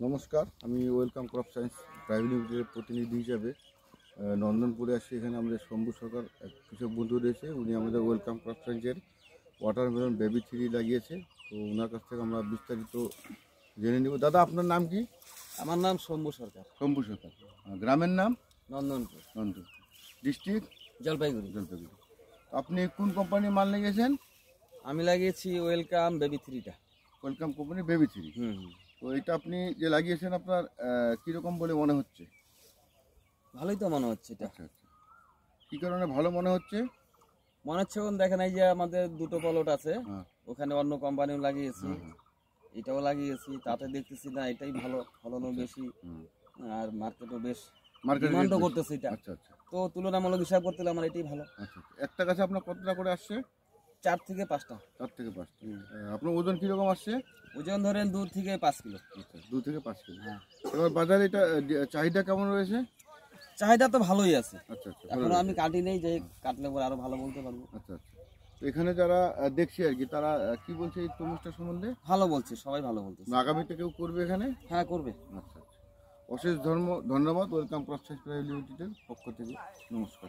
নমস্কার, আমি welcome crop science private লিমিটেডের প্রতিনিধি হিসাবে নন্দনপুরে আসছি। এখানে আমাদের শম্ভু সরকার এক কৃষক বন্ধু রয়েছে, উনি আমাদের ওয়েলকাম ক্রপ সায়েন্সের ওয়াটারমেলন বেবি 3 লাগিয়েছে। তো ওনার কাছ থেকে আমরা বিস্তারিত জেনে নেব। দাদা, আপনার নাম কি? আমার নাম শম্ভু সরকার। শম্ভু সরকার। গ্রামের নাম? নন্দনপুর। নন্দনপুর। ডিস্ট্রিক্ট? জলপাইগুড়ি। জলপাইগুড়ি। আপনি কোন কোম্পানির মাল লাগিয়েছেন? আমি লাগিয়েছি ওয়েলকাম বেবি 3টা। Welcome company baby 3। তো এটা আপনি যে লাগিয়েছেন, আপনার কীরকম বলে মনে হচ্ছে? ভালোই তো মনে হচ্ছে এটা। আচ্ছা আচ্ছা, কী কারণে ভালো মনে হচ্ছে? মনে হচ্ছে দেখেন, এই যে আমাদের দুটো পলট আছে, ওখানে অন্য কোম্পানিও লাগিয়েছি, এটাও লাগিয়েছি, তাতে দেখতেছি না এটাই ভালো, ফলনও বেশি, আর মার্কেটও বেশ ডিমান্ডও করতেছে এটা। আচ্ছা আচ্ছা, তো তুলনামূলক হিসাব করতে হলে আমার এটাই ভালো। আচ্ছা, একটা গাছে আপনার কতটা করে আসছে? 4 থেকে 5টা। 4 থেকে 5টা। আপনার ওজন কীরকম আসছে? ওজন ধরেন 2 থেকে 5 কিলো। আচ্ছা, 2 থেকে 5 কিলো। হ্যাঁ। এবার বাজারে এটা চাহিদা কেমন রয়েছে? চাহিদা তো ভালোই আছে। আচ্ছা আচ্ছা, এখনো আমি কাটি নেই, যে কাটলে পরে আরো ভালো বলতে পারবো। আচ্ছা আচ্ছা, তো এখানে যারা দেখছে আর কি, তারা কি বলছে এই তরমুজটা সম্বন্ধে? ভালো বলছে, সবাই ভালো বলছে। আগামীতে কেউ করবে এখানে? হ্যাঁ, করবে। আচ্ছা আচ্ছা, অশেষ ধন্যবাদ ওয়েলকাম ক্রপ সায়েন্স প্রাইভেট লিমিটেডের পক্ষ থেকে। নমস্কার।